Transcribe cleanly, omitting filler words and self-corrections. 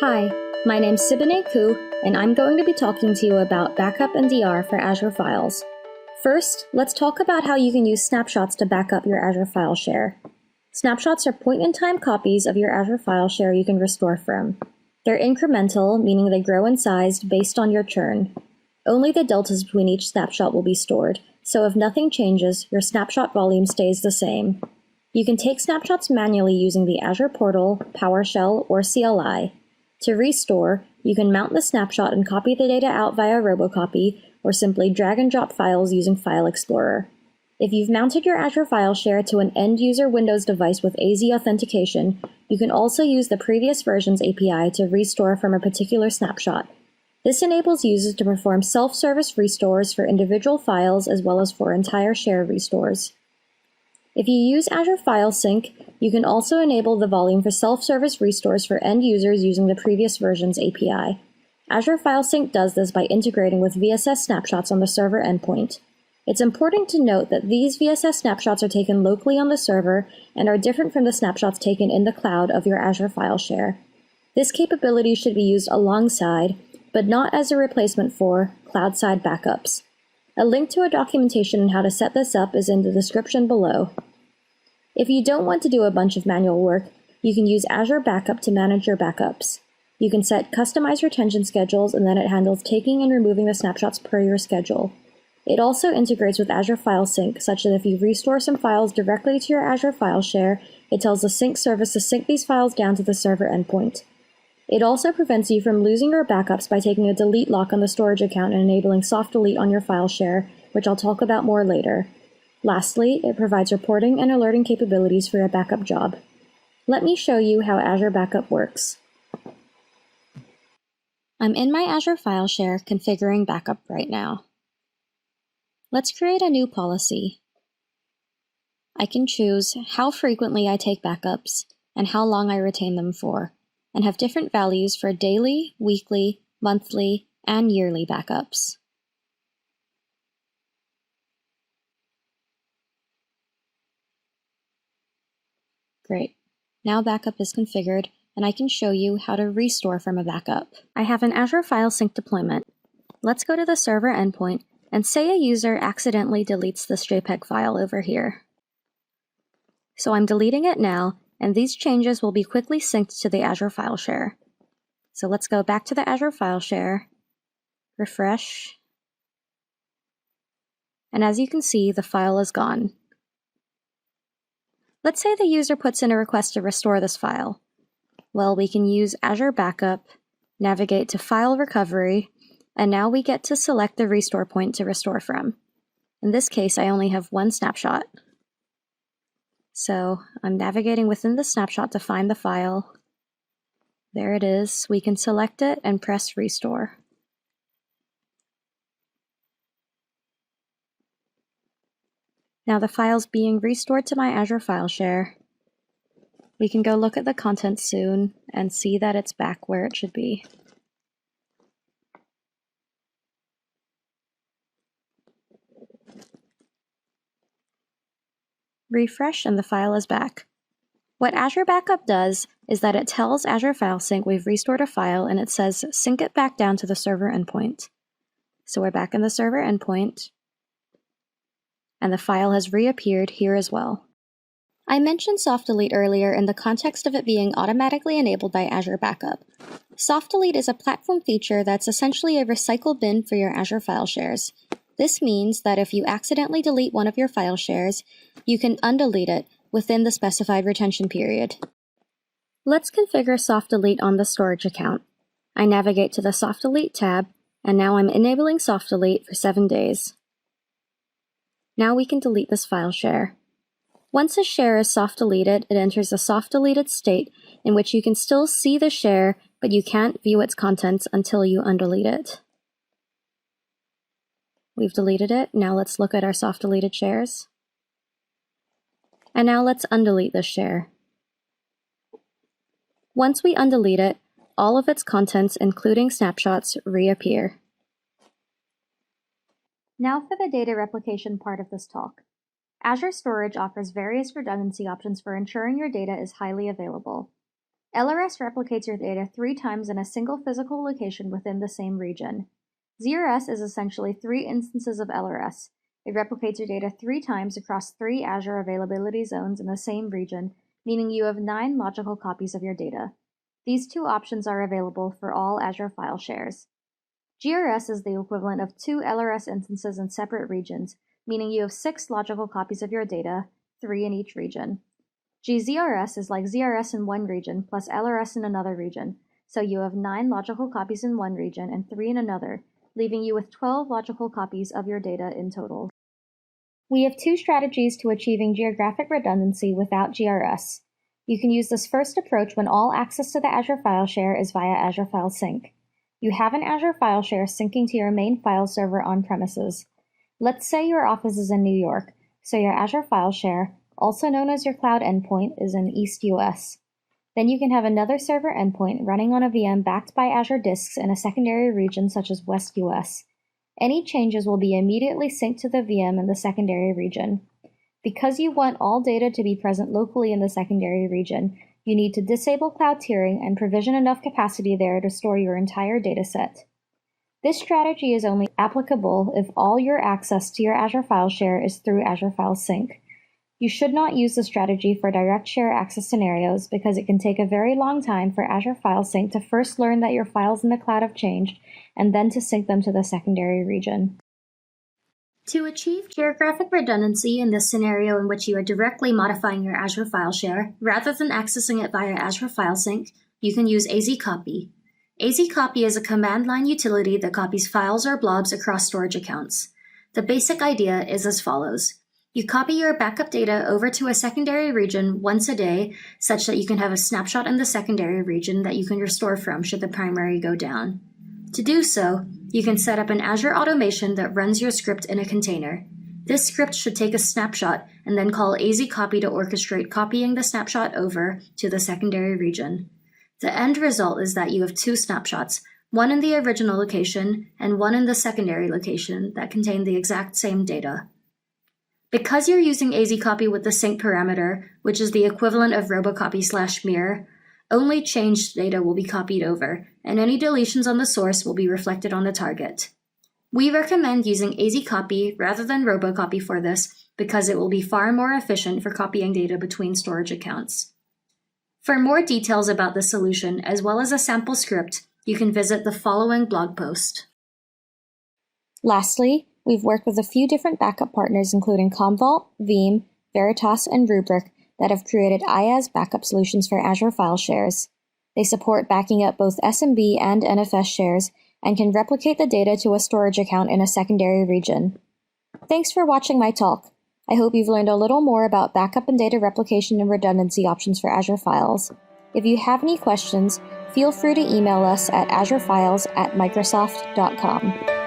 Hi, my name's Sibine Ku, and I'm going to be talking to you about backup and DR for Azure files. First, let's talk about how you can use snapshots to back up your Azure file share. Snapshots are point-in-time copies of your Azure file share you can restore from. They're incremental, meaning they grow in size based on your churn. Only the deltas between each snapshot will be stored, so if nothing changes, your snapshot volume stays the same. You can take snapshots manually using the Azure portal, PowerShell, or CLI. To restore, you can mount the snapshot and copy the data out via Robocopy, or simply drag and drop files using File Explorer. If you've mounted your Azure file share to an end-user Windows device with AZ authentication, you can also use the previous version's API to restore from a particular snapshot. This enables users to perform self-service restores for individual files as well as for entire share restores. If you use Azure File Sync, you can also enable the volume for self-service restores for end users using the previous version's API. Azure File Sync does this by integrating with VSS snapshots on the server endpoint. It's important to note that these VSS snapshots are taken locally on the server and are different from the snapshots taken in the cloud of your Azure file share. This capability should be used alongside, but not as a replacement for, cloud-side backups. A link to a documentation on how to set this up is in the description below. If you don't want to do a bunch of manual work, you can use Azure Backup to manage your backups. You can set customized retention schedules, and then it handles taking and removing the snapshots per your schedule. It also integrates with Azure File Sync, such that if you restore some files directly to your Azure file share, it tells the sync service to sync these files down to the server endpoint. It also prevents you from losing your backups by taking a delete lock on the storage account and enabling soft delete on your file share, which I'll talk about more later. Lastly, it provides reporting and alerting capabilities for your backup job. Let me show you how Azure Backup works. I'm in my Azure file share configuring backup right now. Let's create a new policy. I can choose how frequently I take backups and how long I retain them for, and have different values for daily, weekly, monthly, and yearly backups. Great. Now backup is configured, and I can show you how to restore from a backup. I have an Azure File Sync deployment. Let's go to the server endpoint and say a user accidentally deletes this JPEG file over here. So I'm deleting it now, and these changes will be quickly synced to the Azure file share. So let's go back to the Azure file share, refresh, and as you can see, the file is gone. Let's say the user puts in a request to restore this file. Well, we can use Azure Backup, navigate to File Recovery, and now we get to select the restore point to restore from. In this case, I only have one snapshot. So I'm navigating within the snapshot to find the file. There it is. We can select it and press Restore. Now the file's being restored to my Azure file share. We can go look at the contents soon and see that it's back where it should be. Refresh and the file is back. What Azure Backup does is that it tells Azure File Sync we've restored a file, and it says sync it back down to the server endpoint. So we're back in the server endpoint, and the file has reappeared here as well. I mentioned soft delete earlier in the context of it being automatically enabled by Azure Backup. Soft delete is a platform feature that's essentially a recycle bin for your Azure file shares. This means that if you accidentally delete one of your file shares, you can undelete it within the specified retention period. Let's configure soft delete on the storage account. I navigate to the soft delete tab, and now I'm enabling soft delete for 7 days. Now we can delete this file share. Once a share is soft deleted, it enters a soft deleted state in which you can still see the share, but you can't view its contents until you undelete it. We've deleted it. Now let's look at our soft deleted shares. And now let's undelete this share. Once we undelete it, all of its contents, including snapshots, reappear. Now for the data replication part of this talk. Azure Storage offers various redundancy options for ensuring your data is highly available. LRS replicates your data 3 times in a single physical location within the same region. ZRS is essentially 3 instances of LRS. It replicates your data 3 times across 3 Azure availability zones in the same region, meaning you have 9 logical copies of your data. These 2 options are available for all Azure file shares. GRS is the equivalent of 2 LRS instances in separate regions, meaning you have 6 logical copies of your data, 3 in each region. GZRS is like ZRS in one region plus LRS in another region, so you have 9 logical copies in one region and 3 in another, leaving you with 12 logical copies of your data in total. We have 2 strategies to achieving geographic redundancy without GRS. You can use this first approach when all access to the Azure file share is via Azure File Sync. You have an Azure file share syncing to your main file server on premises. Let's say your office is in New York, so your Azure file share, also known as your cloud endpoint, is in East US. Then you can have another server endpoint running on a VM backed by Azure disks in a secondary region such as West US. Any changes will be immediately synced to the VM in the secondary region. Because you want all data to be present locally in the secondary region, you need to disable cloud tiering and provision enough capacity there to store your entire dataset. This strategy is only applicable if all your access to your Azure file share is through Azure File Sync. You should not use the strategy for direct share access scenarios because it can take a very long time for Azure File Sync to first learn that your files in the cloud have changed and then to sync them to the secondary region. To achieve geographic redundancy in this scenario in which you are directly modifying your Azure file share, rather than accessing it via Azure File Sync, you can use ZCopy. ZCopy is a command line utility that copies files or blobs across storage accounts. The basic idea is as follows. You copy your backup data over to a secondary region once a day, such that you can have a snapshot in the secondary region that you can restore from should the primary go down. To do so, you can set up an Azure automation that runs your script in a container. This script should take a snapshot and then call ZCopy to orchestrate copying the snapshot over to the secondary region. The end result is that you have 2 snapshots, one in the original location and one in the secondary location that contain the exact same data. Because you're using ZCopy with the sync parameter, which is the equivalent of robocopy/mirror, only changed data will be copied over, and any deletions on the source will be reflected on the target. We recommend using ZCopy rather than robocopy for this because it will be far more efficient for copying data between storage accounts. For more details about this solution, as well as a sample script, you can visit the following blog post. Lastly, we've worked with a few different backup partners including Commvault, Veeam, Veritas, and Rubrik that have created IaaS backup solutions for Azure file shares. They support backing up both SMB and NFS shares and can replicate the data to a storage account in a secondary region. Thanks for watching my talk. I hope you've learned a little more about backup and data replication and redundancy options for Azure Files. If you have any questions, feel free to email us at azurefiles@microsoft.com.